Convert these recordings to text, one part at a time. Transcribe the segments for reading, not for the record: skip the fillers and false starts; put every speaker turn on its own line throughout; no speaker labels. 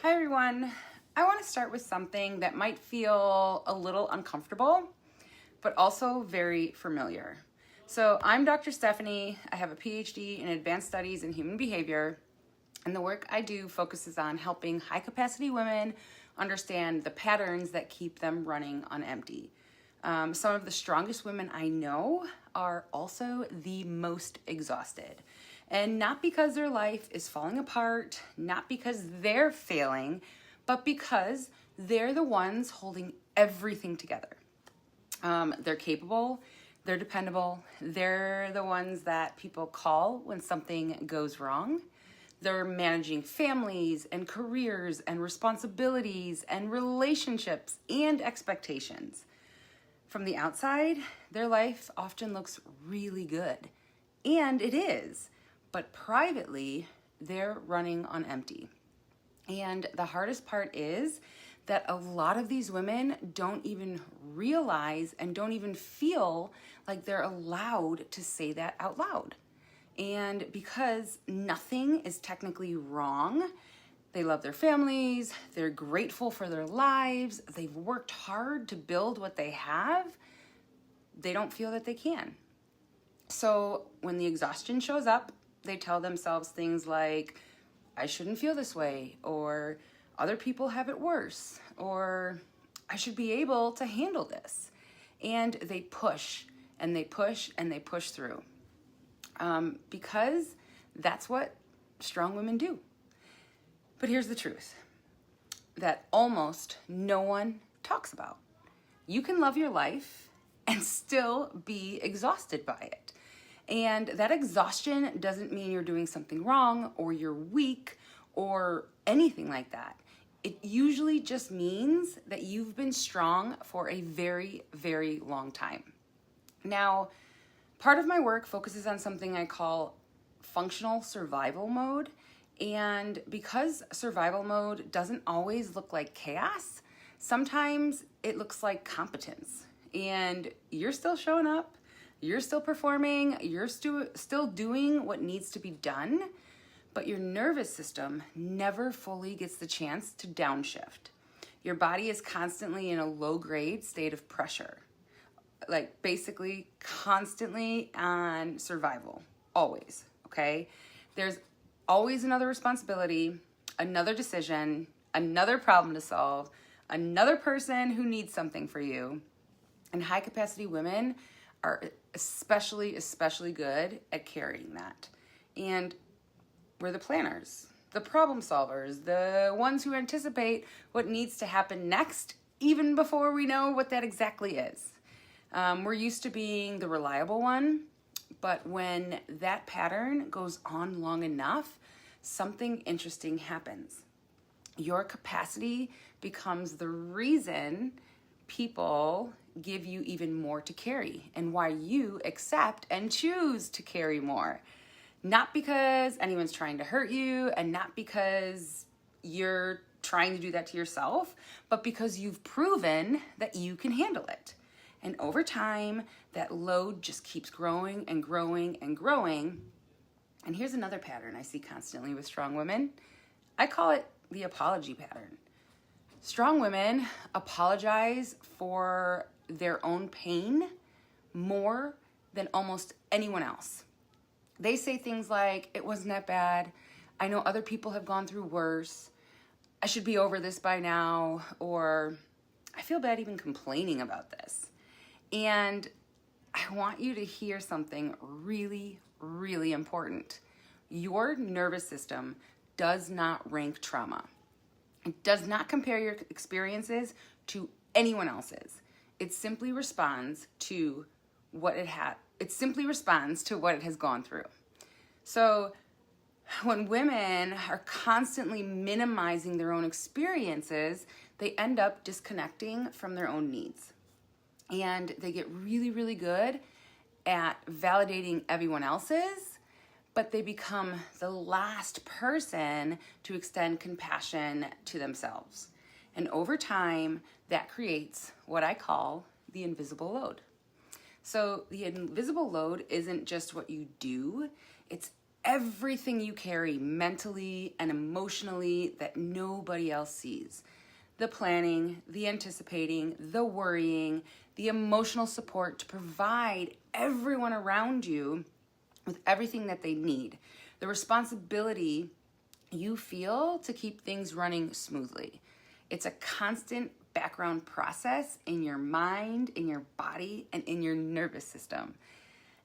Hi everyone. I want to start with something that might feel a little uncomfortable, but also very familiar. So I'm Dr. Stephanie. I have a PhD in advanced studies in human behavior, and the work I do focuses on helping high capacity women understand the patterns that keep them running on empty. Some of the strongest women I know are also the most exhausted. And not because their life is falling apart, not because they're failing, but because they're the ones holding everything together. They're capable, they're dependable, they're the ones that people call when something goes wrong. They're managing families and careers and responsibilities and relationships and expectations. From the outside, their life often looks really good, and it is, but privately, they're running on empty. And the hardest part is that a lot of these women don't even realize and don't even feel like they're allowed to say that out loud. And because nothing is technically wrong, they love their families, they're grateful for their lives, they've worked hard to build what they have, they don't feel that they can. So when the exhaustion shows up, they tell themselves things like, I shouldn't feel this way, or other people have it worse, or I should be able to handle this. And they push and they push and they push through. Because that's what strong women do. But here's the truth that almost no one talks about. You can love your life and still be exhausted by it. And that exhaustion doesn't mean you're doing something wrong or you're weak or anything like that. It usually just means that you've been strong for a very, very long time. Now, part of my work focuses on something I call functional survival mode. And because survival mode doesn't always look like chaos, sometimes it looks like competence. And you're still showing up, you're still performing, you're still doing what needs to be done, but your nervous system never fully gets the chance to downshift. Your body is constantly in a low-grade state of pressure, like basically constantly on survival, always, okay? There's always another responsibility, another decision, another problem to solve, another person who needs something for you. And high capacity women are especially good at carrying that. And we're the planners, the problem solvers, the ones who anticipate what needs to happen next, even before we know what that exactly is. We're used to being the reliable one, but when that pattern goes on long enough, something interesting happens. Your capacity becomes the reason people give you even more to carry and why you accept and choose to carry more. Not because anyone's trying to hurt you and not because you're trying to do that to yourself, but because you've proven that you can handle it. And over time, that load just keeps growing and growing and growing. And here's another pattern I see constantly with strong women. I call it the apology pattern. Strong women apologize for their own pain more than almost anyone else. They say things like, it wasn't that bad. I know other people have gone through worse. I should be over this by now. Or I feel bad even complaining about this. And I want you to hear something really, really important. Your nervous system does not rank trauma. It does not compare your experiences to anyone else's. It simply responds to what it has gone through. So when women are constantly minimizing their own experiences, they end up disconnecting from their own needs. And they get really, really good at validating everyone else's, but they become the last person to extend compassion to themselves. And over time, that creates what I call the invisible load. So the invisible load isn't just what you do, it's everything you carry mentally and emotionally that nobody else sees. The planning, the anticipating, the worrying, the emotional support to provide everyone around you with everything that they need. The responsibility you feel to keep things running smoothly. It's a constant background process in your mind, in your body, and in your nervous system.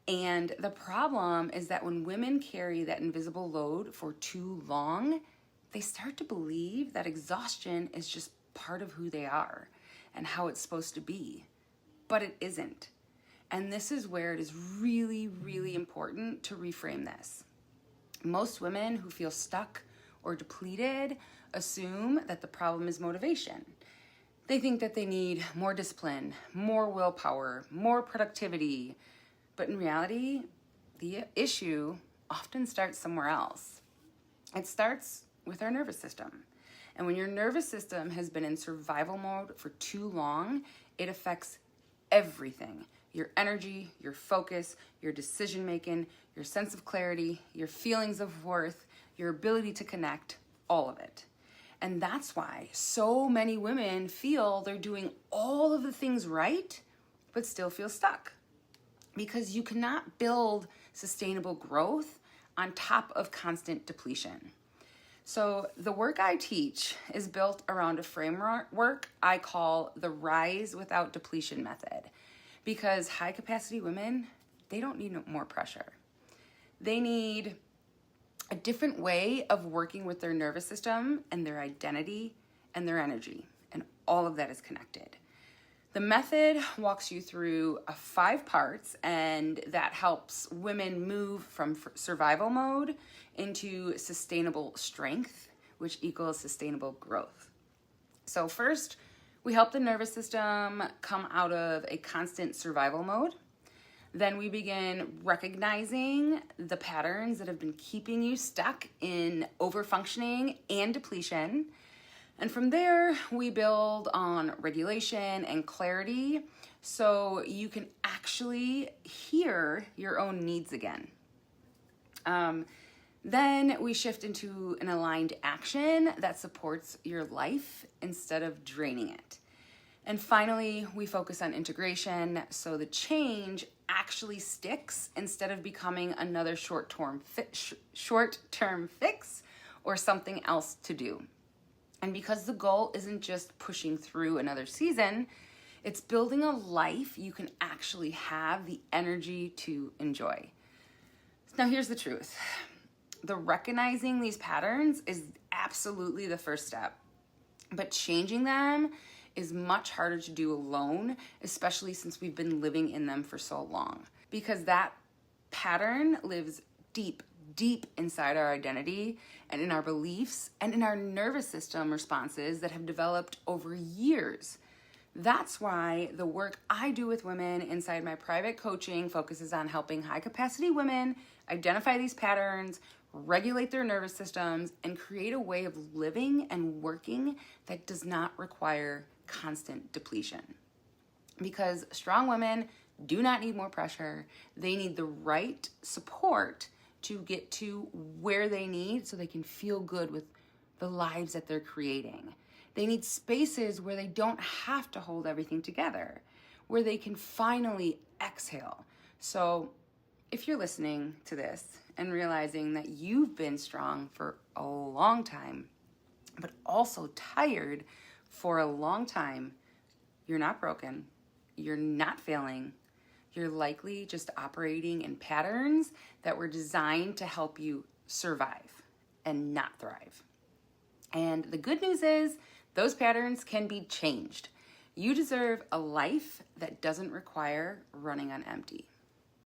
And the problem is that when women carry that invisible load for too long, they start to believe that exhaustion is just part of who they are and how it's supposed to be. But it isn't. And this is where it is really, really important to reframe this. Most women who feel stuck or depleted assume that the problem is motivation. They think that they need more discipline, more willpower, more productivity. But in reality, the issue often starts somewhere else. It starts with our nervous system. And when your nervous system has been in survival mode for too long, it affects everything. Your energy, your focus, your decision making, your sense of clarity, your feelings of worth, your ability to connect, all of it. And that's why so many women feel they're doing all of the things right, but still feel stuck. Because you cannot build sustainable growth on top of constant depletion. So the work I teach is built around a framework I call the Rise Without Depletion method. Because high capacity women, they don't need more pressure. They need a different way of working with their nervous system and their identity and their energy. And all of that is connected. The method walks you through 5 parts, and that helps women move from survival mode into sustainable strength, which equals sustainable growth. So first, we help the nervous system come out of a constant survival mode. Then we begin recognizing the patterns that have been keeping you stuck in overfunctioning and depletion. And from there, we build on regulation and clarity so you can actually hear your own needs again. Then we shift into an aligned action that supports your life instead of draining it. And finally, we focus on integration so the change actually sticks instead of becoming another short-term fix or something else to do. And because the goal isn't just pushing through another season, it's building a life you can actually have the energy to enjoy. Now, here's the truth. The recognizing these patterns is absolutely the first step, but changing them is much harder to do alone, especially since we've been living in them for so long, because that pattern lives deep inside our identity and in our beliefs and in our nervous system responses that have developed over years. That's why the work I do with women inside my private coaching focuses on helping high capacity women identify these patterns, regulate their nervous systems, and create a way of living and working that does not require constant depletion. Because strong women do not need more pressure. They need the right support to get to where they need so they can feel good with the lives that they're creating. They need spaces where they don't have to hold everything together, where they can finally exhale. So if you're listening to this and realizing that you've been strong for a long time, but also tired for a long time, you're not broken, you're not failing, you're likely just operating in patterns that were designed to help you survive and not thrive. And the good news is those patterns can be changed. You deserve a life that doesn't require running on empty.